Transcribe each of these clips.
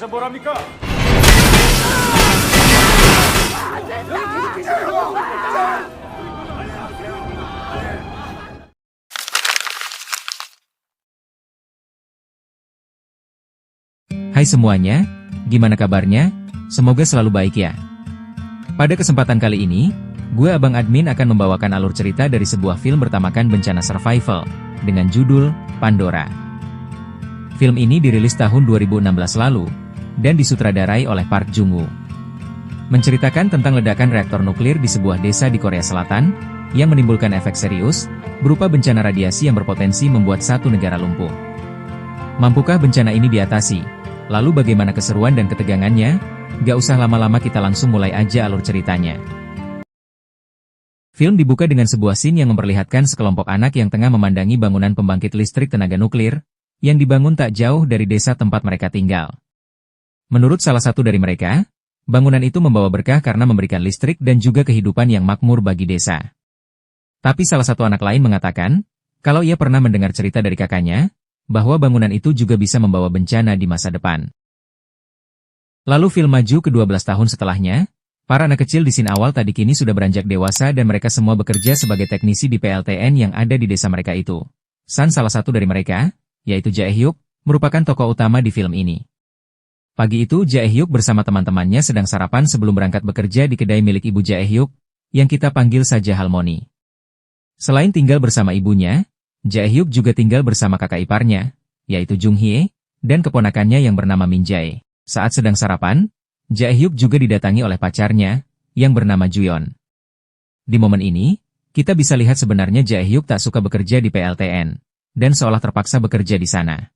뭐랍니까? Hai semuanya, gimana kabarnya? Semoga selalu baik ya. Pada kesempatan kali ini, gue Abang Admin akan membawakan alur cerita dari sebuah film bertemakan bencana survival, dengan judul Pandora. Film ini dirilis tahun 2016 lalu, dan disutradarai oleh Park Jung-woo. Menceritakan tentang ledakan reaktor nuklir di sebuah desa di Korea Selatan, yang menimbulkan efek serius, berupa bencana radiasi yang berpotensi membuat satu negara lumpuh. Mampukah bencana ini diatasi? Lalu bagaimana keseruan dan ketegangannya? Gak usah lama-lama, kita langsung mulai aja alur ceritanya. Film dibuka dengan sebuah scene yang memperlihatkan sekelompok anak yang tengah memandangi bangunan pembangkit listrik tenaga nuklir, yang dibangun tak jauh dari desa tempat mereka tinggal. Menurut salah satu dari mereka, bangunan itu membawa berkah karena memberikan listrik dan juga kehidupan yang makmur bagi desa. Tapi salah satu anak lain mengatakan, kalau ia pernah mendengar cerita dari kakaknya, bahwa bangunan itu juga bisa membawa bencana di masa depan. Lalu film maju ke 12 tahun setelahnya, para anak kecil di scene awal tadi kini sudah beranjak dewasa dan mereka semua bekerja sebagai teknisi di PLTN yang ada di desa mereka itu. San, salah satu dari mereka, yaitu Jae-hyuk, merupakan tokoh utama di film ini. Pagi itu Jae-hyuk bersama teman-temannya sedang sarapan sebelum berangkat bekerja di kedai milik ibu Jae-hyuk, yang kita panggil saja Halmoni. Selain tinggal bersama ibunya, Jae-hyuk juga tinggal bersama kakak iparnya, yaitu Jung-hye, dan keponakannya yang bernama Min-jae. Saat sedang sarapan, Jae-hyuk juga didatangi oleh pacarnya, yang bernama Juyeon. Di momen ini, kita bisa lihat sebenarnya Jae-hyuk tak suka bekerja di PLTN, dan seolah terpaksa bekerja di sana.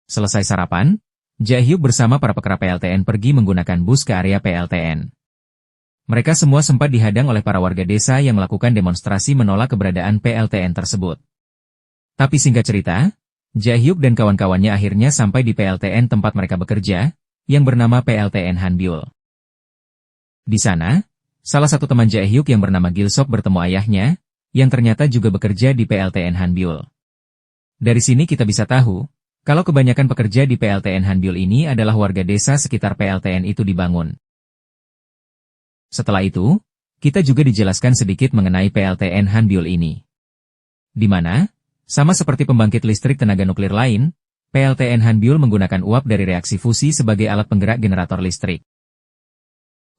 Selesai sarapan, Jae-hyuk bersama para pekerja PLTN pergi menggunakan bus ke area PLTN. Mereka semua sempat dihadang oleh para warga desa yang melakukan demonstrasi menolak keberadaan PLTN tersebut. Tapi singkat cerita, Jae-hyuk dan kawan-kawannya akhirnya sampai di PLTN tempat mereka bekerja, yang bernama PLTN Hanbyul. Di sana, salah satu teman Jae-hyuk yang bernama Gil-sok bertemu ayahnya, yang ternyata juga bekerja di PLTN Hanbyul. Dari sini kita bisa tahu, kalau kebanyakan pekerja di PLTN Hanbyul ini adalah warga desa sekitar PLTN itu dibangun. Setelah itu, kita juga dijelaskan sedikit mengenai PLTN Hanbyul ini. Di mana, sama seperti pembangkit listrik tenaga nuklir lain, PLTN Hanbyul menggunakan uap dari reaksi fusi sebagai alat penggerak generator listrik.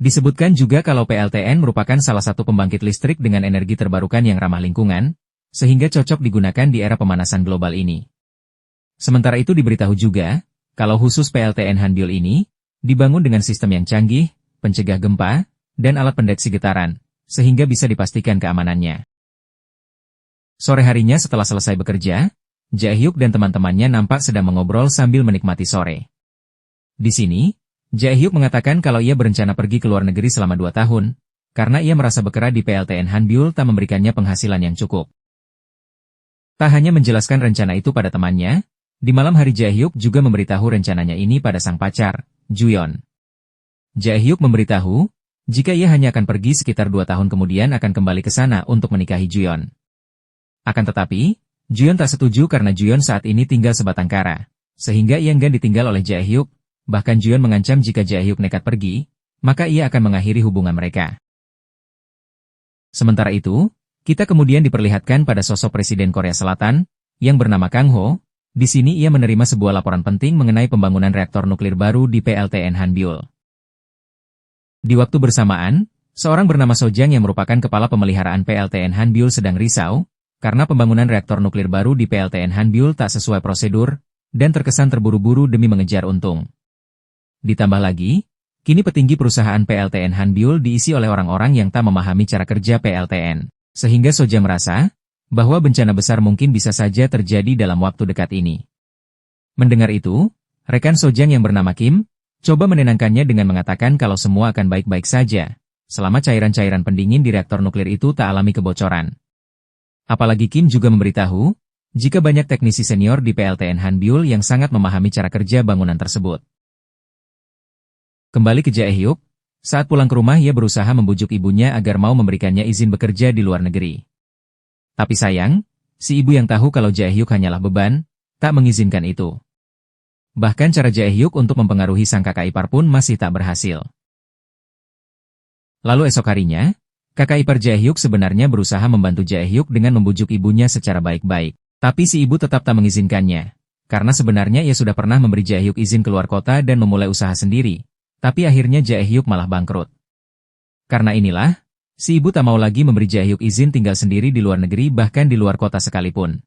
Disebutkan juga kalau PLTN merupakan salah satu pembangkit listrik dengan energi terbarukan yang ramah lingkungan, sehingga cocok digunakan di era pemanasan global ini. Sementara itu diberitahu juga, kalau khusus PLTN Hanbyul ini, dibangun dengan sistem yang canggih, pencegah gempa, dan alat pendeteksi getaran, sehingga bisa dipastikan keamanannya. Sore harinya setelah selesai bekerja, Jae-hyuk dan teman-temannya nampak sedang mengobrol sambil menikmati sore. Di sini, Jae-hyuk mengatakan kalau ia berencana pergi ke luar negeri selama 2 tahun, karena ia merasa bekerja di PLTN Hanbyul tak memberikannya penghasilan yang cukup. Tak hanya menjelaskan rencana itu pada temannya, di malam hari Jae-hyuk juga memberitahu rencananya ini pada sang pacar, Juyeon. Jae-hyuk memberitahu, jika ia hanya akan pergi sekitar 2 tahun kemudian akan kembali ke sana untuk menikahi Juyeon. Akan tetapi, Juyeon tak setuju karena Juyeon saat ini tinggal sebatang kara, sehingga ia enggan ditinggal oleh Jae-hyuk, bahkan Juyeon mengancam jika Jae-hyuk nekat pergi, maka ia akan mengakhiri hubungan mereka. Sementara itu, kita kemudian diperlihatkan pada sosok Presiden Korea Selatan, yang bernama Kang Ho. Di sini ia menerima sebuah laporan penting mengenai pembangunan reaktor nuklir baru di PLTN Hanbyul. Di waktu bersamaan, seorang bernama Sojang yang merupakan kepala pemeliharaan PLTN Hanbyul sedang risau, karena pembangunan reaktor nuklir baru di PLTN Hanbyul tak sesuai prosedur, dan terkesan terburu-buru demi mengejar untung. Ditambah lagi, kini petinggi perusahaan PLTN Hanbyul diisi oleh orang-orang yang tak memahami cara kerja PLTN, sehingga Sojang merasa, bahwa bencana besar mungkin bisa saja terjadi dalam waktu dekat ini. Mendengar itu, rekan Sojang yang bernama Kim, coba menenangkannya dengan mengatakan kalau semua akan baik-baik saja, selama cairan-cairan pendingin di reaktor nuklir itu tak alami kebocoran. Apalagi Kim juga memberitahu, jika banyak teknisi senior di PLTN Hanbyul yang sangat memahami cara kerja bangunan tersebut. Kembali ke Jae-hyuk, saat pulang ke rumah ia berusaha membujuk ibunya agar mau memberikannya izin bekerja di luar negeri. Tapi sayang, si ibu yang tahu kalau Jae-hyuk hanyalah beban, tak mengizinkan itu. Bahkan cara Jae-hyuk untuk mempengaruhi sang kakak ipar pun masih tak berhasil. Lalu esok harinya, kakak ipar Jae-hyuk sebenarnya berusaha membantu Jae-hyuk dengan membujuk ibunya secara baik-baik. Tapi si ibu tetap tak mengizinkannya. Karena sebenarnya ia sudah pernah memberi Jae-hyuk izin keluar kota dan memulai usaha sendiri. Tapi akhirnya Jae-hyuk malah bangkrut. Karena inilah, si ibu tak mau lagi memberi Jae-hyuk izin tinggal sendiri di luar negeri bahkan di luar kota sekalipun.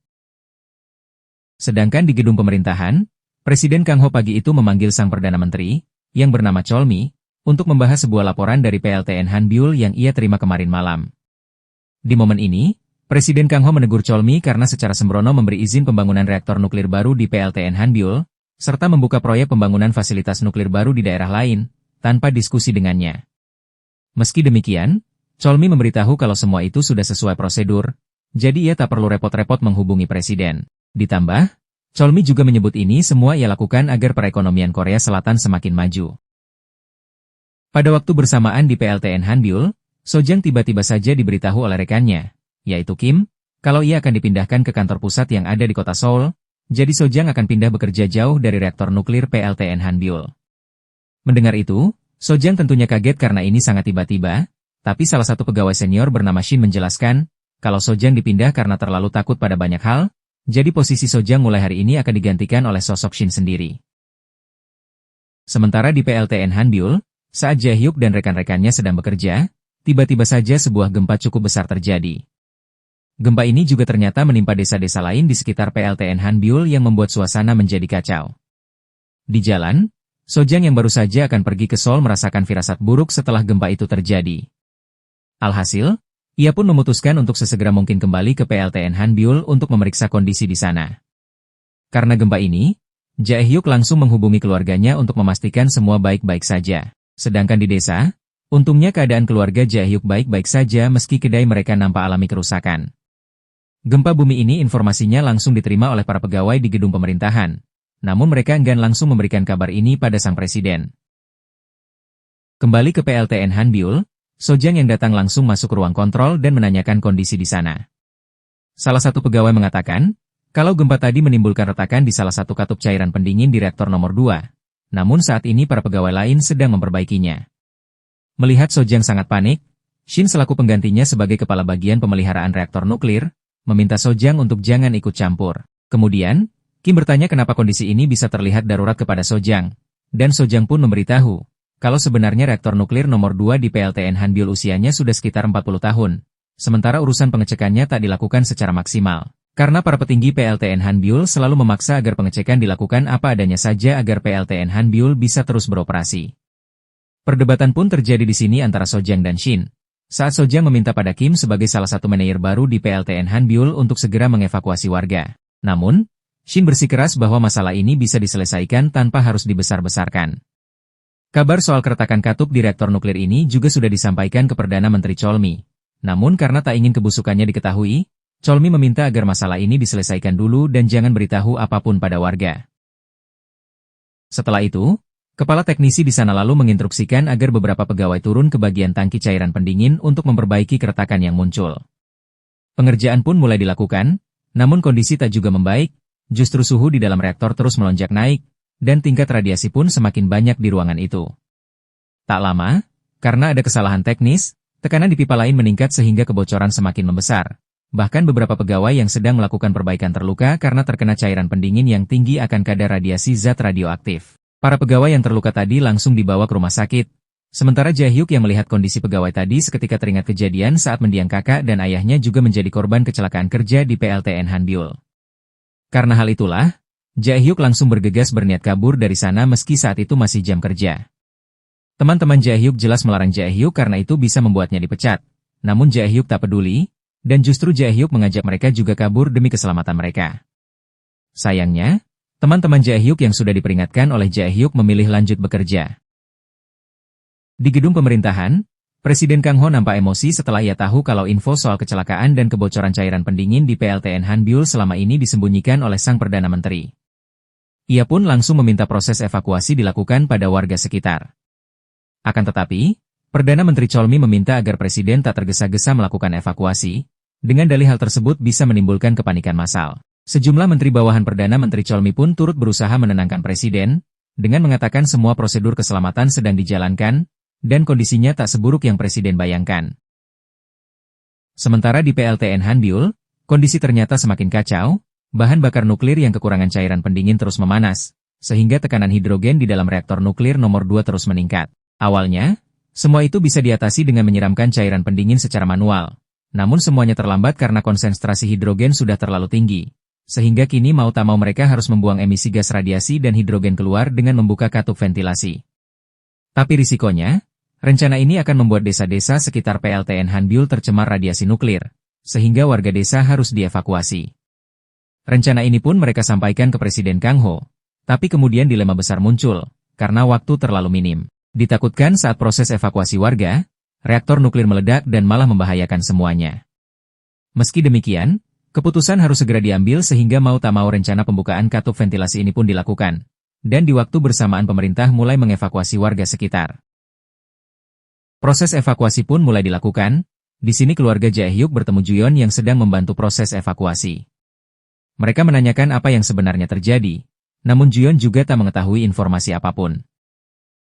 Sedangkan di gedung pemerintahan, Presiden Kang Ho pagi itu memanggil sang Perdana Menteri, yang bernama Cholmi, untuk membahas sebuah laporan dari PLTN Hanbyul yang ia terima kemarin malam. Di momen ini, Presiden Kang Ho menegur Cholmi karena secara sembrono memberi izin pembangunan reaktor nuklir baru di PLTN Hanbyul, serta membuka proyek pembangunan fasilitas nuklir baru di daerah lain, tanpa diskusi dengannya. Meski demikian, Cholmi memberitahu kalau semua itu sudah sesuai prosedur, jadi ia tak perlu repot-repot menghubungi Presiden. Ditambah, Cholmi juga menyebut ini semua ia lakukan agar perekonomian Korea Selatan semakin maju. Pada waktu bersamaan di PLTN Hanbyul, Sojang tiba-tiba saja diberitahu oleh rekannya, yaitu Kim, kalau ia akan dipindahkan ke kantor pusat yang ada di kota Seoul, jadi Sojang akan pindah bekerja jauh dari reaktor nuklir PLTN Hanbyul. Mendengar itu, Sojang tentunya kaget karena ini sangat tiba-tiba, tapi salah satu pegawai senior bernama Shin menjelaskan, kalau Sojang dipindah karena terlalu takut pada banyak hal, jadi posisi Sojang mulai hari ini akan digantikan oleh sosok Shin sendiri. Sementara di PLTN Hanbyul, saat Jae-hyuk dan rekan-rekannya sedang bekerja, tiba-tiba saja sebuah gempa cukup besar terjadi. Gempa ini juga ternyata menimpa desa-desa lain di sekitar PLTN Hanbyul yang membuat suasana menjadi kacau. Di jalan, Sojang yang baru saja akan pergi ke Seoul merasakan firasat buruk setelah gempa itu terjadi. Alhasil, ia pun memutuskan untuk sesegera mungkin kembali ke PLTN Hanbyul untuk memeriksa kondisi di sana. Karena gempa ini, Jae-hyuk langsung menghubungi keluarganya untuk memastikan semua baik-baik saja. Sedangkan di desa, untungnya keadaan keluarga Jae-hyuk baik-baik saja meski kedai mereka nampak alami kerusakan. Gempa bumi ini informasinya langsung diterima oleh para pegawai di gedung pemerintahan, namun mereka enggan langsung memberikan kabar ini pada sang presiden. Kembali ke PLTN Hanbyul, Sojang yang datang langsung masuk ruang kontrol dan menanyakan kondisi di sana. Salah satu pegawai mengatakan, kalau gempa tadi menimbulkan retakan di salah satu katup cairan pendingin di reaktor nomor 2, namun saat ini para pegawai lain sedang memperbaikinya. Melihat Sojang sangat panik, Shin selaku penggantinya sebagai kepala bagian pemeliharaan reaktor nuklir, meminta Sojang untuk jangan ikut campur. Kemudian, Kim bertanya kenapa kondisi ini bisa terlihat darurat kepada Sojang, dan Sojang pun memberitahu, kalau sebenarnya reaktor nuklir nomor 2 di PLTN Hanbyul usianya sudah sekitar 40 tahun, sementara urusan pengecekannya tak dilakukan secara maksimal. Karena para petinggi PLTN Hanbyul selalu memaksa agar pengecekan dilakukan apa adanya saja agar PLTN Hanbyul bisa terus beroperasi. Perdebatan pun terjadi di sini antara Sojang dan Shin. Saat Sojang meminta pada Kim sebagai salah satu manajer baru di PLTN Hanbyul untuk segera mengevakuasi warga. Namun, Shin bersikeras bahwa masalah ini bisa diselesaikan tanpa harus dibesar-besarkan. Kabar soal keretakan katup di reaktor nuklir ini juga sudah disampaikan ke Perdana Menteri Cholmi. Namun karena tak ingin kebusukannya diketahui, Cholmi meminta agar masalah ini diselesaikan dulu dan jangan beritahu apapun pada warga. Setelah itu, kepala teknisi di sana lalu menginstruksikan agar beberapa pegawai turun ke bagian tangki cairan pendingin untuk memperbaiki keretakan yang muncul. Pengerjaan pun mulai dilakukan, namun kondisi tak juga membaik, justru suhu di dalam reaktor terus melonjak naik, dan tingkat radiasi pun semakin banyak di ruangan itu. Tak lama, karena ada kesalahan teknis, tekanan di pipa lain meningkat sehingga kebocoran semakin membesar. Bahkan beberapa pegawai yang sedang melakukan perbaikan terluka karena terkena cairan pendingin yang tinggi akan kadar radiasi zat radioaktif. Para pegawai yang terluka tadi langsung dibawa ke rumah sakit. Sementara Jae-hyuk yang melihat kondisi pegawai tadi seketika teringat kejadian saat mendiang kakak dan ayahnya juga menjadi korban kecelakaan kerja di PLTN Hanbyul. Karena hal itulah, Jae-hyuk langsung bergegas berniat kabur dari sana meski saat itu masih jam kerja. Teman-teman Jae-hyuk jelas melarang Jae-hyuk karena itu bisa membuatnya dipecat. Namun Jae-hyuk tak peduli, dan justru Jae-hyuk mengajak mereka juga kabur demi keselamatan mereka. Sayangnya, teman-teman Jae-hyuk yang sudah diperingatkan oleh Jae-hyuk memilih lanjut bekerja. Di gedung pemerintahan, Presiden Kang Ho nampak emosi setelah ia tahu kalau info soal kecelakaan dan kebocoran cairan pendingin di PLTN Hanbyul selama ini disembunyikan oleh sang Perdana Menteri. Ia pun langsung meminta proses evakuasi dilakukan pada warga sekitar. Akan tetapi, Perdana Menteri Cholmi meminta agar Presiden tak tergesa-gesa melakukan evakuasi, dengan dalih hal tersebut bisa menimbulkan kepanikan massal. Sejumlah menteri bawahan Perdana Menteri Cholmi pun turut berusaha menenangkan presiden, dengan mengatakan semua prosedur keselamatan sedang dijalankan, dan kondisinya tak seburuk yang presiden bayangkan. Sementara di PLTN Hanbiul, kondisi ternyata semakin kacau, bahan bakar nuklir yang kekurangan cairan pendingin terus memanas, sehingga tekanan hidrogen di dalam reaktor nuklir nomor 2 terus meningkat. Awalnya, semua itu bisa diatasi dengan menyiramkan cairan pendingin secara manual. Namun semuanya terlambat karena konsentrasi hidrogen sudah terlalu tinggi. Sehingga kini mau tak mau mereka harus membuang emisi gas radiasi dan hidrogen keluar dengan membuka katup ventilasi. Tapi risikonya, rencana ini akan membuat desa-desa sekitar PLTN Hanbiul tercemar radiasi nuklir, sehingga warga desa harus dievakuasi. Rencana ini pun mereka sampaikan ke Presiden Kang Ho, tapi kemudian dilema besar muncul, karena waktu terlalu minim. Ditakutkan saat proses evakuasi warga, reaktor nuklir meledak dan malah membahayakan semuanya. Meski demikian, keputusan harus segera diambil sehingga mau tak mau rencana pembukaan katup ventilasi ini pun dilakukan. Dan di waktu bersamaan pemerintah mulai mengevakuasi warga sekitar. Proses evakuasi pun mulai dilakukan. Di sini keluarga Jae-hyuk bertemu Juyeon yang sedang membantu proses evakuasi. Mereka menanyakan apa yang sebenarnya terjadi, namun Juyeon juga tak mengetahui informasi apapun.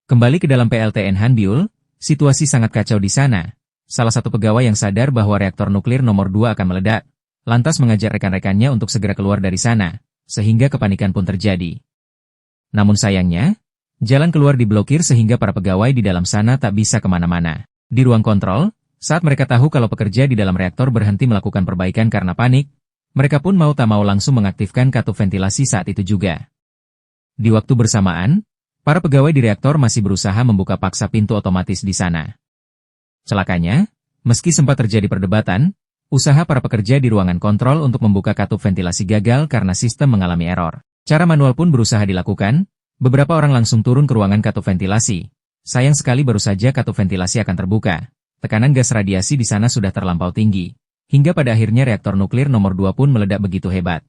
Kembali ke dalam PLTN Hanbiul, situasi sangat kacau di sana. Salah satu pegawai yang sadar bahwa reaktor nuklir nomor 2 akan meledak, lantas mengajak rekan-rekannya untuk segera keluar dari sana, sehingga kepanikan pun terjadi. Namun sayangnya, jalan keluar diblokir sehingga para pegawai di dalam sana tak bisa kemana-mana. Di ruang kontrol, saat mereka tahu kalau pekerja di dalam reaktor berhenti melakukan perbaikan karena panik, mereka pun mau tak mau langsung mengaktifkan katup ventilasi saat itu juga. Di waktu bersamaan, para pegawai di reaktor masih berusaha membuka paksa pintu otomatis di sana. Celakanya, meski sempat terjadi perdebatan, usaha para pekerja di ruangan kontrol untuk membuka katup ventilasi gagal karena sistem mengalami error. Cara manual pun berusaha dilakukan, beberapa orang langsung turun ke ruangan katup ventilasi. Sayang sekali baru saja katup ventilasi akan terbuka. Tekanan gas radiasi di sana sudah terlampau tinggi. Hingga pada akhirnya reaktor nuklir nomor 2 pun meledak begitu hebat.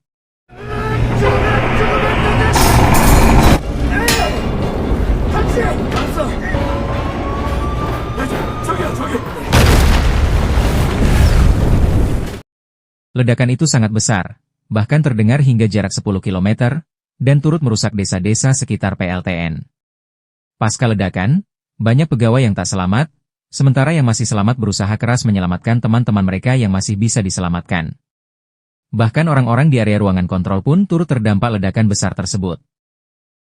Ledakan itu sangat besar, bahkan terdengar hingga jarak 10 km, dan turut merusak desa-desa sekitar PLTN. Pasca ledakan, banyak pegawai yang tak selamat, sementara yang masih selamat berusaha keras menyelamatkan teman-teman mereka yang masih bisa diselamatkan. Bahkan orang-orang di area ruangan kontrol pun turut terdampak ledakan besar tersebut.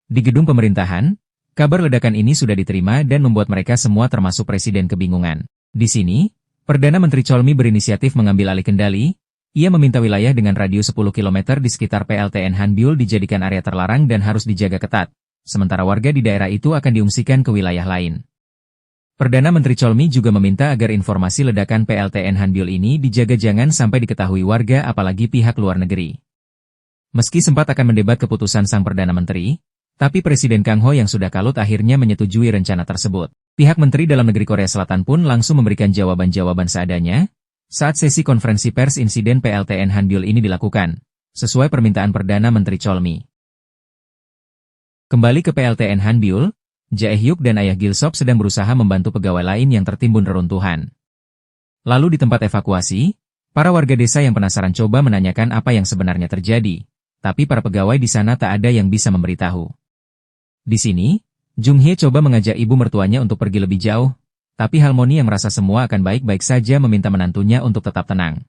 Di gedung pemerintahan, kabar ledakan ini sudah diterima dan membuat mereka semua termasuk presiden kebingungan. Di sini, Perdana Menteri Cholmi berinisiatif mengambil alih kendali. Ia meminta wilayah dengan radius 10 km di sekitar PLTN Hanbiul dijadikan area terlarang dan harus dijaga ketat, sementara warga di daerah itu akan diungsikan ke wilayah lain. Perdana Menteri Cholmi juga meminta agar informasi ledakan PLTN Hanbiul ini dijaga jangan sampai diketahui warga apalagi pihak luar negeri. Meski sempat akan mendebat keputusan sang Perdana Menteri, tapi Presiden Kang Ho yang sudah kalut akhirnya menyetujui rencana tersebut. Pihak Menteri Dalam Negeri Korea Selatan pun langsung memberikan jawaban-jawaban seadanya, saat sesi konferensi pers insiden PLTN Hanbiul ini dilakukan, sesuai permintaan Perdana Menteri Cholmi. Kembali ke PLTN Hanbiul, Jae-hyuk dan ayah Gil-sop sedang berusaha membantu pegawai lain yang tertimbun reruntuhan. Lalu di tempat evakuasi, para warga desa yang penasaran coba menanyakan apa yang sebenarnya terjadi, tapi para pegawai di sana tak ada yang bisa memberitahu. Di sini, Jung Hye coba mengajak ibu mertuanya untuk pergi lebih jauh, tapi Halmoni yang merasa semua akan baik-baik saja meminta menantunya untuk tetap tenang.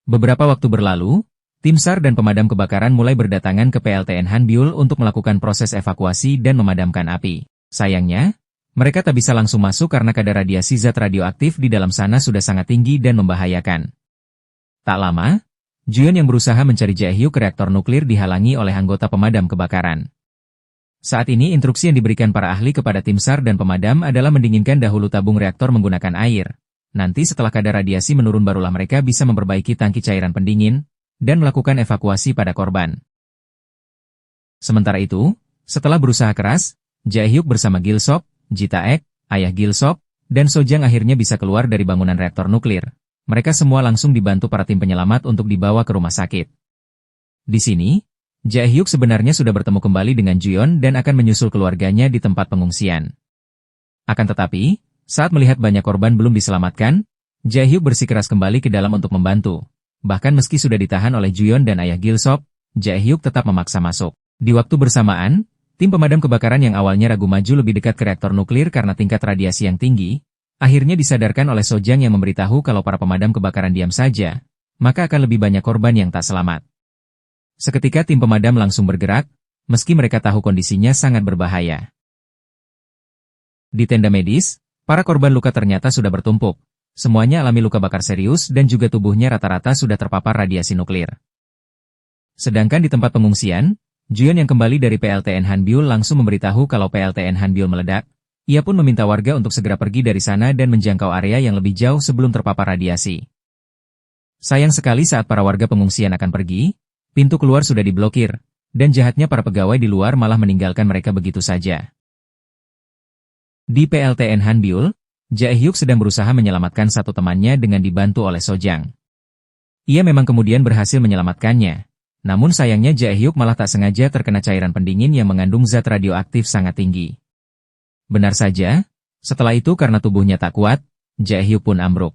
Beberapa waktu berlalu, tim SAR dan pemadam kebakaran mulai berdatangan ke PLTN Hanbiul untuk melakukan proses evakuasi dan memadamkan api. Sayangnya, mereka tak bisa langsung masuk karena kadar radiasi zat radioaktif di dalam sana sudah sangat tinggi dan membahayakan. Tak lama, Juyeon yang berusaha mencari Jae-hyuk ke reaktor nuklir dihalangi oleh anggota pemadam kebakaran. Saat ini instruksi yang diberikan para ahli kepada tim SAR dan pemadam adalah mendinginkan dahulu tabung reaktor menggunakan air. Nanti setelah kadar radiasi menurun barulah mereka bisa memperbaiki tangki cairan pendingin, dan melakukan evakuasi pada korban. Sementara itu, setelah berusaha keras, Jae-hyuk bersama Gil-sop, Ji-taek, ayah Gil-sop, dan Sojang akhirnya bisa keluar dari bangunan reaktor nuklir. Mereka semua langsung dibantu para tim penyelamat untuk dibawa ke rumah sakit. Di sini, Jae-hyuk sebenarnya sudah bertemu kembali dengan Juyeon dan akan menyusul keluarganya di tempat pengungsian. Akan tetapi, saat melihat banyak korban belum diselamatkan, Jae-hyuk bersikeras kembali ke dalam untuk membantu. Bahkan meski sudah ditahan oleh Juyeon dan ayah Gil-sop, Jae-hyuk tetap memaksa masuk. Di waktu bersamaan, tim pemadam kebakaran yang awalnya ragu maju lebih dekat ke reaktor nuklir karena tingkat radiasi yang tinggi, akhirnya disadarkan oleh Sojang yang memberitahu kalau para pemadam kebakaran diam saja, maka akan lebih banyak korban yang tak selamat. Seketika tim pemadam langsung bergerak, meski mereka tahu kondisinya sangat berbahaya. Di tenda medis, para korban luka ternyata sudah bertumpuk. Semuanya alami luka bakar serius dan juga tubuhnya rata-rata sudah terpapar radiasi nuklir. Sedangkan di tempat pengungsian, Juyeon yang kembali dari PLTN Hanbyul langsung memberitahu kalau PLTN Hanbyul meledak. Ia pun meminta warga untuk segera pergi dari sana dan menjangkau area yang lebih jauh sebelum terpapar radiasi. Sayang sekali saat para warga pengungsian akan pergi, pintu keluar sudah diblokir, dan jahatnya para pegawai di luar malah meninggalkan mereka begitu saja. Di PLTN Hanbyul, Jae-hyuk sedang berusaha menyelamatkan satu temannya dengan dibantu oleh Sojang. Ia memang kemudian berhasil menyelamatkannya. Namun sayangnya Jae-hyuk malah tak sengaja terkena cairan pendingin yang mengandung zat radioaktif sangat tinggi. Benar saja, setelah itu karena tubuhnya tak kuat, Jae-hyuk pun ambruk.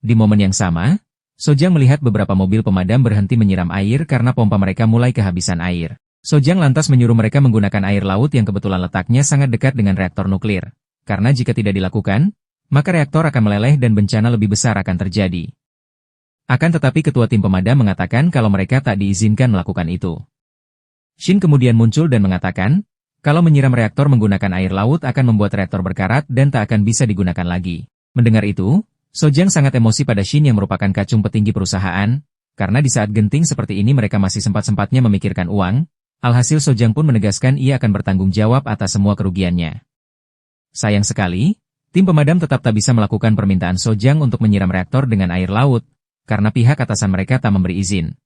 Di momen yang sama, Sojang melihat beberapa mobil pemadam berhenti menyiram air karena pompa mereka mulai kehabisan air. Sojang lantas menyuruh mereka menggunakan air laut yang kebetulan letaknya sangat dekat dengan reaktor nuklir. Karena jika tidak dilakukan, maka reaktor akan meleleh dan bencana lebih besar akan terjadi. Akan tetapi ketua tim pemadam mengatakan kalau mereka tak diizinkan melakukan itu. Shin kemudian muncul dan mengatakan, kalau menyiram reaktor menggunakan air laut akan membuat reaktor berkarat dan tak akan bisa digunakan lagi. Mendengar itu, Sojang sangat emosi pada Shin yang merupakan kacung petinggi perusahaan, karena di saat genting seperti ini mereka masih sempat-sempatnya memikirkan uang, alhasil Sojang pun menegaskan ia akan bertanggung jawab atas semua kerugiannya. Sayang sekali, tim pemadam tetap tak bisa melakukan permintaan Sojang untuk menyiram reaktor dengan air laut, karena pihak atasan mereka tak memberi izin.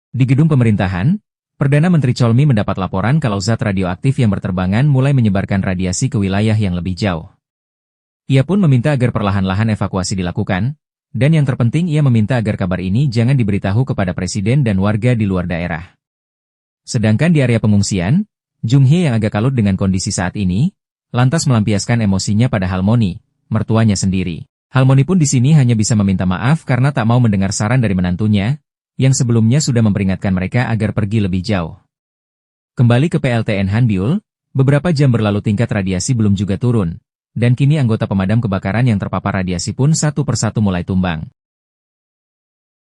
Di gedung pemerintahan, Perdana Menteri Cholmi mendapat laporan kalau zat radioaktif yang berterbangan mulai menyebarkan radiasi ke wilayah yang lebih jauh. Ia pun meminta agar perlahan-lahan evakuasi dilakukan, dan yang terpenting ia meminta agar kabar ini jangan diberitahu kepada presiden dan warga di luar daerah. Sedangkan di area pengungsian, Jung Hye yang agak kalut dengan kondisi saat ini, lantas melampiaskan emosinya pada Halmoni, mertuanya sendiri. Halmoni pun di sini hanya bisa meminta maaf karena tak mau mendengar saran dari menantunya, yang sebelumnya sudah memperingatkan mereka agar pergi lebih jauh. Kembali ke PLTN Hanbyul, beberapa jam berlalu tingkat radiasi belum juga turun, dan kini anggota pemadam kebakaran yang terpapar radiasi pun satu persatu mulai tumbang.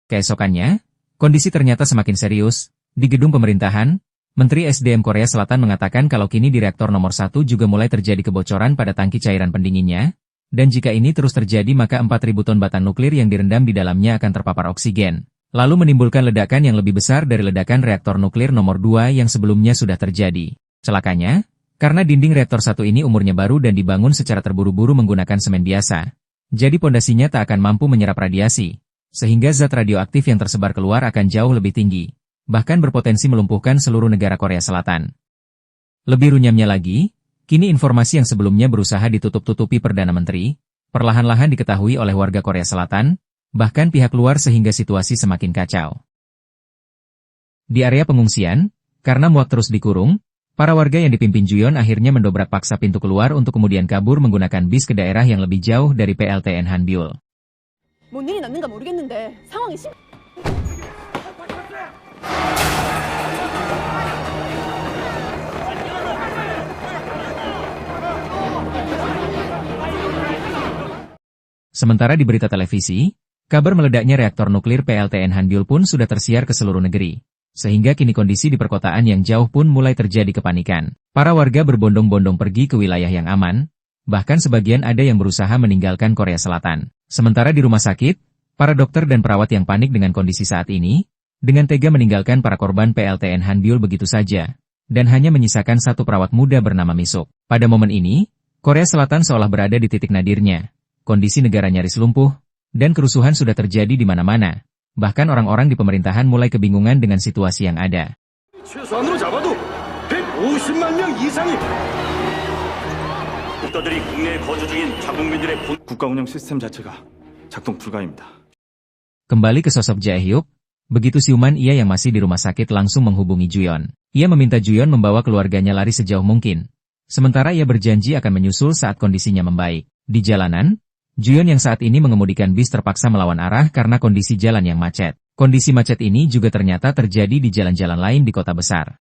Keesokannya, kondisi ternyata semakin serius. Di gedung pemerintahan, Menteri SDM Korea Selatan mengatakan kalau kini di reaktor nomor 1 juga mulai terjadi kebocoran pada tangki cairan pendinginnya, dan jika ini terus terjadi maka 4.000 ton batan nuklir yang direndam di dalamnya akan terpapar oksigen, lalu menimbulkan ledakan yang lebih besar dari ledakan reaktor nuklir nomor 2 yang sebelumnya sudah terjadi. Celakanya, karena dinding reaktor 1 ini umurnya baru dan dibangun secara terburu-buru menggunakan semen biasa, jadi pondasinya tak akan mampu menyerap radiasi, sehingga zat radioaktif yang tersebar keluar akan jauh lebih tinggi, bahkan berpotensi melumpuhkan seluruh negara Korea Selatan. Lebih runyamnya lagi, kini informasi yang sebelumnya berusaha ditutup-tutupi Perdana Menteri, perlahan-lahan diketahui oleh warga Korea Selatan, bahkan pihak luar sehingga situasi semakin kacau. Di area pengungsian, karena muak terus dikurung, para warga yang dipimpin Juyeon akhirnya mendobrak paksa pintu keluar untuk kemudian kabur menggunakan bis ke daerah yang lebih jauh dari PLTN Hanbyul. Sementara di berita televisi, kabar meledaknya reaktor nuklir PLTN Hanbyul pun sudah tersiar ke seluruh negeri, sehingga kini kondisi di perkotaan yang jauh pun mulai terjadi kepanikan. Para warga berbondong-bondong pergi ke wilayah yang aman, bahkan sebagian ada yang berusaha meninggalkan Korea Selatan. Sementara di rumah sakit, para dokter dan perawat yang panik dengan kondisi saat ini, dengan tega meninggalkan para korban PLTN Hanbyul begitu saja, dan hanya menyisakan satu perawat muda bernama Misuk. Pada momen ini, Korea Selatan seolah berada di titik nadirnya. Kondisi negara nyaris lumpuh, dan kerusuhan sudah terjadi di mana-mana. Bahkan orang-orang di pemerintahan mulai kebingungan dengan situasi yang ada. Kembali ke sosok Jae-hyuk, begitu siuman ia yang masih di rumah sakit langsung menghubungi Juyeon. Ia meminta Juyeon membawa keluarganya lari sejauh mungkin. Sementara ia berjanji akan menyusul saat kondisinya membaik. Di jalanan, Juyon yang saat ini mengemudikan bis terpaksa melawan arah karena kondisi jalan yang macet. Kondisi macet ini juga ternyata terjadi di jalan-jalan lain di kota besar.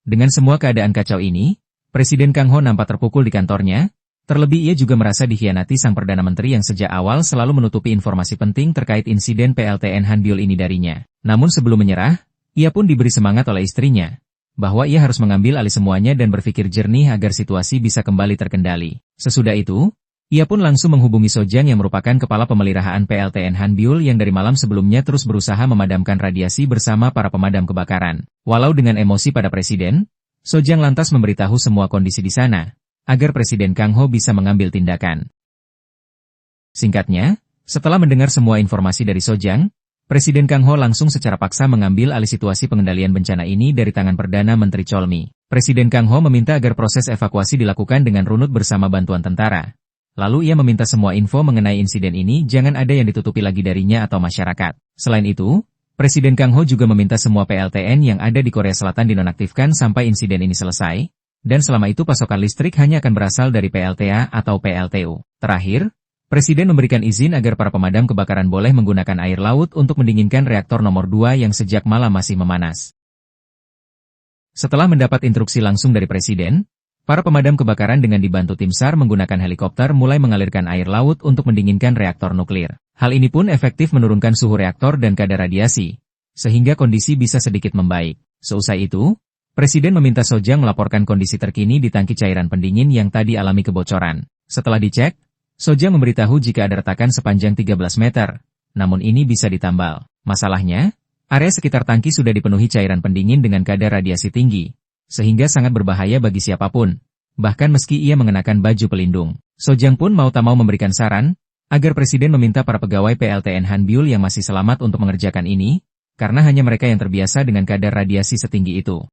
Dengan semua keadaan kacau ini, Presiden Kang Ho nampak terpukul di kantornya, terlebih ia juga merasa dikhianati sang Perdana Menteri yang sejak awal selalu menutupi informasi penting terkait insiden PLTN Hanbiol ini darinya. Namun sebelum menyerah, ia pun diberi semangat oleh istrinya, bahwa ia harus mengambil alih semuanya dan berpikir jernih agar situasi bisa kembali terkendali. Sesudah itu, ia pun langsung menghubungi Sojang yang merupakan kepala pemeliharaan PLTN Hanbiol yang dari malam sebelumnya terus berusaha memadamkan radiasi bersama para pemadam kebakaran. Walau dengan emosi pada Presiden, Sojang lantas memberitahu semua kondisi di sana, agar Presiden Kang Ho bisa mengambil tindakan. Singkatnya, setelah mendengar semua informasi dari Sojang, Presiden Kang Ho langsung secara paksa mengambil alih situasi pengendalian bencana ini dari tangan Perdana Menteri Cholmi. Presiden Kang Ho meminta agar proses evakuasi dilakukan dengan runut bersama bantuan tentara. Lalu ia meminta semua info mengenai insiden ini jangan ada yang ditutupi lagi darinya atau masyarakat. Selain itu, Presiden Kang Ho juga meminta semua PLTN yang ada di Korea Selatan dinonaktifkan sampai insiden ini selesai, dan selama itu pasokan listrik hanya akan berasal dari PLTA atau PLTU. Terakhir, Presiden memberikan izin agar para pemadam kebakaran boleh menggunakan air laut untuk mendinginkan reaktor nomor 2 yang sejak malam masih memanas. Setelah mendapat instruksi langsung dari Presiden, para pemadam kebakaran dengan dibantu tim SAR menggunakan helikopter mulai mengalirkan air laut untuk mendinginkan reaktor nuklir. Hal ini pun efektif menurunkan suhu reaktor dan kadar radiasi, sehingga kondisi bisa sedikit membaik. Seusai itu, Presiden meminta Sojang melaporkan kondisi terkini di tangki cairan pendingin yang tadi alami kebocoran. Setelah dicek, Sojang memberitahu jika ada retakan sepanjang 13 meter, namun ini bisa ditambal. Masalahnya, area sekitar tangki sudah dipenuhi cairan pendingin dengan kadar radiasi tinggi, sehingga sangat berbahaya bagi siapapun, bahkan meski ia mengenakan baju pelindung. Sojang pun mau tak mau memberikan saran, agar Presiden meminta para pegawai PLTN Hanbiol yang masih selamat untuk mengerjakan ini, karena hanya mereka yang terbiasa dengan kadar radiasi setinggi itu.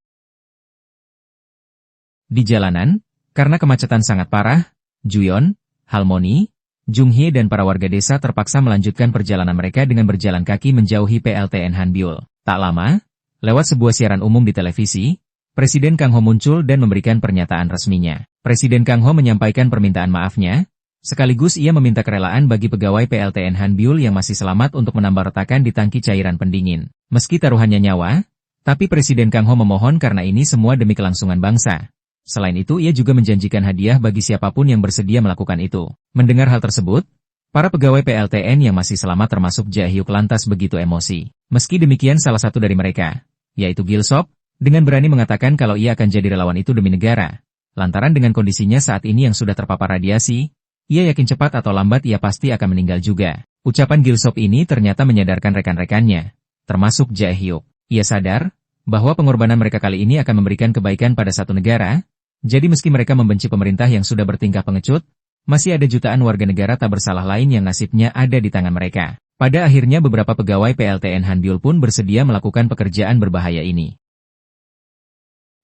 Di jalanan, karena kemacetan sangat parah, Juyon, Halmoni, Junghye dan para warga desa terpaksa melanjutkan perjalanan mereka dengan berjalan kaki menjauhi PLTN Hanbiol. Tak lama, lewat sebuah siaran umum di televisi, Presiden Kang Ho muncul dan memberikan pernyataan resminya. Presiden Kang Ho menyampaikan permintaan maafnya, sekaligus ia meminta kerelaan bagi pegawai PLTN Hanbiol yang masih selamat untuk menambah retakan di tangki cairan pendingin. Meski taruhannya nyawa, tapi Presiden Kang Ho memohon karena ini semua demi kelangsungan bangsa. Selain itu ia juga menjanjikan hadiah bagi siapapun yang bersedia melakukan itu. Mendengar hal tersebut, para pegawai PLTN yang masih selamat termasuk Jae Hyuk lantas begitu emosi. Meski demikian salah satu dari mereka, yaitu Gil Sop, dengan berani mengatakan kalau ia akan jadi relawan itu demi negara. Lantaran dengan kondisinya saat ini yang sudah terpapar radiasi, ia yakin cepat atau lambat ia pasti akan meninggal juga. Ucapan Gil Sop ini ternyata menyadarkan rekan-rekannya, termasuk Jae Hyuk. Ia sadar bahwa pengorbanan mereka kali ini akan memberikan kebaikan pada satu negara, jadi meski mereka membenci pemerintah yang sudah bertingkah pengecut, masih ada jutaan warga negara tak bersalah lain yang nasibnya ada di tangan mereka. Pada akhirnya beberapa pegawai PLTN Hanbiol pun bersedia melakukan pekerjaan berbahaya ini.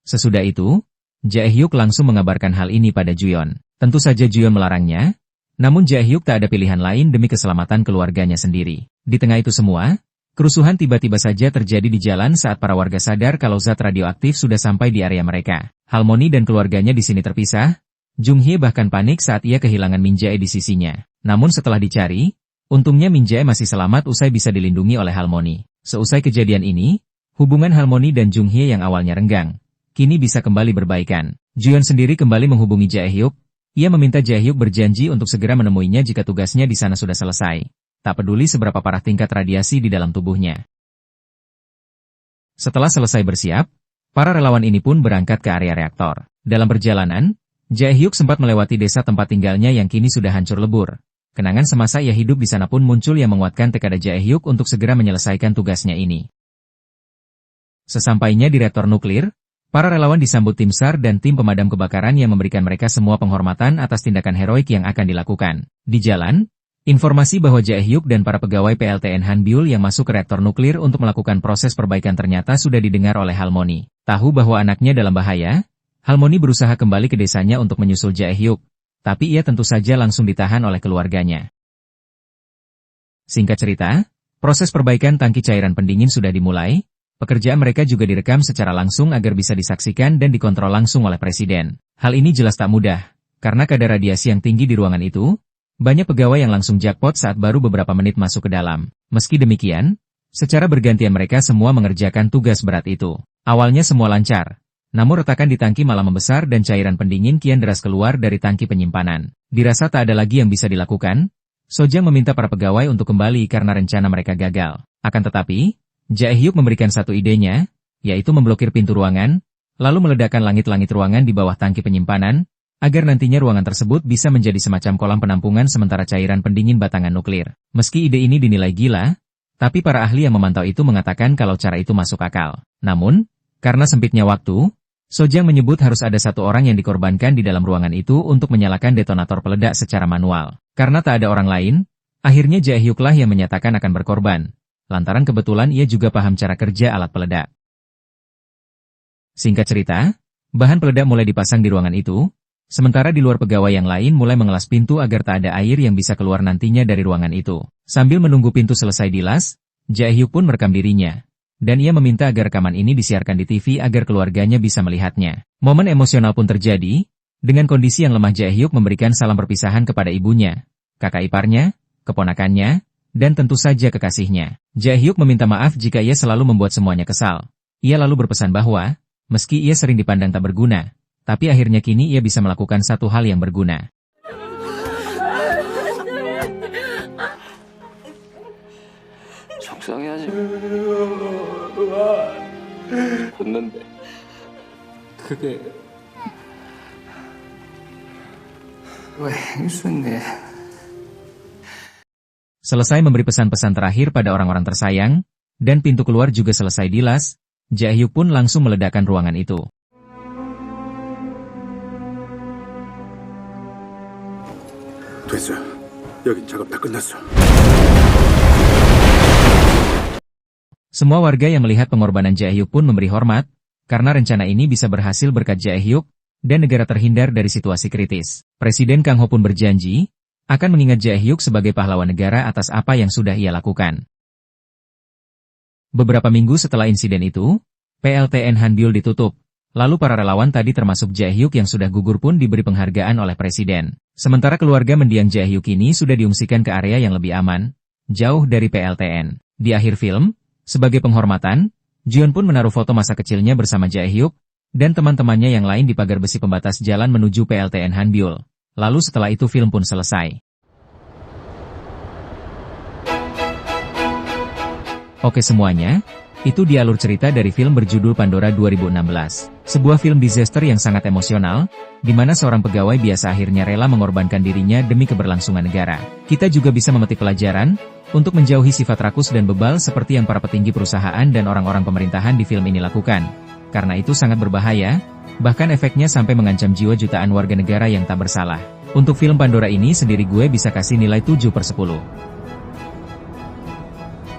Sesudah itu, Jae Hyuk langsung mengabarkan hal ini pada Juyon. Tentu saja Juyon melarangnya, namun Jae Hyuk tak ada pilihan lain demi keselamatan keluarganya sendiri. Di tengah itu semua, kerusuhan tiba-tiba saja terjadi di jalan saat para warga sadar kalau zat radioaktif sudah sampai di area mereka. Halmoni dan keluarganya di sini terpisah, Junghye bahkan panik saat ia kehilangan Min Jae di sisinya. Namun setelah dicari, untungnya Min Jae masih selamat usai bisa dilindungi oleh Halmoni. Seusai kejadian ini, hubungan Halmoni dan Junghye yang awalnya renggang, kini bisa kembali berbaikan. Juyon sendiri kembali menghubungi Jae Hyuk. Ia meminta Jae Hyuk berjanji untuk segera menemuinya jika tugasnya di sana sudah selesai. Tak peduli seberapa parah tingkat radiasi di dalam tubuhnya. Setelah selesai bersiap, para relawan ini pun berangkat ke area reaktor. Dalam perjalanan, Jae Hyuk sempat melewati desa tempat tinggalnya yang kini sudah hancur lebur. Kenangan semasa ia hidup di sana pun muncul yang menguatkan tekad Jae Hyuk untuk segera menyelesaikan tugasnya ini. Sesampainya di reaktor nuklir, para relawan disambut tim SAR dan tim pemadam kebakaran yang memberikan mereka semua penghormatan atas tindakan heroik yang akan dilakukan. Di jalan, informasi bahwa Jae Hyuk dan para pegawai PLTN Hanbiol yang masuk ke reaktor nuklir untuk melakukan proses perbaikan ternyata sudah didengar oleh Halmoni. Tahu bahwa anaknya dalam bahaya, Halmoni berusaha kembali ke desanya untuk menyusul Jae Hyuk, tapi ia tentu saja langsung ditahan oleh keluarganya. Singkat cerita, proses perbaikan tangki cairan pendingin sudah dimulai. Pekerjaan mereka juga direkam secara langsung agar bisa disaksikan dan dikontrol langsung oleh Presiden. Hal ini jelas tak mudah, karena kadar radiasi yang tinggi di ruangan itu, Banyak pegawai yang langsung jackpot saat baru beberapa menit masuk ke dalam. Meski demikian, secara bergantian mereka semua mengerjakan tugas berat itu. Awalnya semua lancar, namun retakan di tangki malah membesar dan cairan pendingin kian deras keluar dari tangki penyimpanan. Dirasa tak ada lagi yang bisa dilakukan, Sojang meminta para pegawai untuk kembali karena rencana mereka gagal. Akan tetapi, Jae-hyuk memberikan satu idenya, yaitu memblokir pintu ruangan, lalu meledakkan langit-langit ruangan di bawah tangki penyimpanan, agar nantinya ruangan tersebut bisa menjadi semacam kolam penampungan sementara cairan pendingin batangan nuklir. Meski ide ini dinilai gila, tapi para ahli yang memantau itu mengatakan kalau cara itu masuk akal. Namun, karena sempitnya waktu, Sojang menyebut harus ada satu orang yang dikorbankan di dalam ruangan itu untuk menyalakan detonator peledak secara manual. Karena tak ada orang lain, akhirnya Jae-hyuk lah yang menyatakan akan berkorban. Lantaran kebetulan ia juga paham cara kerja alat peledak. Singkat cerita, bahan peledak mulai dipasang di ruangan itu, sementara di luar pegawai yang lain mulai mengelas pintu agar tak ada air yang bisa keluar nantinya dari ruangan itu. Sambil menunggu pintu selesai dilas, Jae-hyuk pun merekam dirinya. Dan ia meminta agar rekaman ini disiarkan di TV agar keluarganya bisa melihatnya. Momen emosional pun terjadi, dengan kondisi yang lemah Jae-hyuk memberikan salam perpisahan kepada ibunya, kakak iparnya, keponakannya, dan tentu saja kekasihnya. Jae-hyuk meminta maaf jika ia selalu membuat semuanya kesal. Ia lalu berpesan bahwa, meski ia sering dipandang tak berguna, tapi akhirnya kini ia bisa melakukan satu hal yang berguna. 속상해하지. 봤는데 그게 왜 행수네. Selesai memberi pesan-pesan terakhir pada orang-orang tersayang, dan pintu keluar juga selesai dilas, Jae-hyuk pun langsung meledakkan ruangan itu. 됐어. 여긴 작업 다 끝났어. Semua warga yang melihat pengorbanan Jae-hyuk pun memberi hormat, karena rencana ini bisa berhasil berkat Jae-hyuk, dan negara terhindar dari situasi kritis. Presiden Kang Ho pun berjanji, akan mengingat Jae-hyuk sebagai pahlawan negara atas apa yang sudah ia lakukan. Beberapa minggu setelah insiden itu, PLTN Hanbyul ditutup, lalu para relawan tadi termasuk Jae-hyuk yang sudah gugur pun diberi penghargaan oleh Presiden. Sementara keluarga mendiang Jae-hyuk ini sudah diungsikan ke area yang lebih aman, jauh dari PLTN. Di akhir film, sebagai penghormatan, Jion pun menaruh foto masa kecilnya bersama Jae-hyuk, dan teman-temannya yang lain di pagar besi pembatas jalan menuju PLTN Hanbyul. Lalu setelah itu film pun selesai. Oke semuanya, itu dia alur cerita dari film berjudul Pandora 2016. Sebuah film disaster yang sangat emosional, di mana seorang pegawai biasa akhirnya rela mengorbankan dirinya demi keberlangsungan negara. Kita juga bisa memetik pelajaran, untuk menjauhi sifat rakus dan bebal seperti yang para petinggi perusahaan dan orang-orang pemerintahan di film ini lakukan. Karena itu sangat berbahaya, bahkan efeknya sampai mengancam jiwa jutaan warga negara yang tak bersalah. Untuk film Pandora ini sendiri gue bisa kasih nilai 7/10.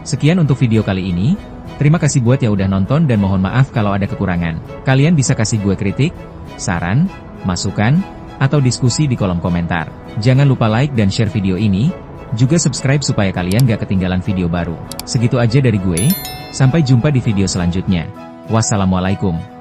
Sekian untuk video kali ini. Terima kasih buat yang udah nonton dan mohon maaf kalau ada kekurangan. Kalian bisa kasih gue kritik, saran, masukan, atau diskusi di kolom komentar. Jangan lupa like dan share video ini, juga subscribe supaya kalian gak ketinggalan video baru. Segitu aja dari gue, sampai jumpa di video selanjutnya. Wassalamualaikum.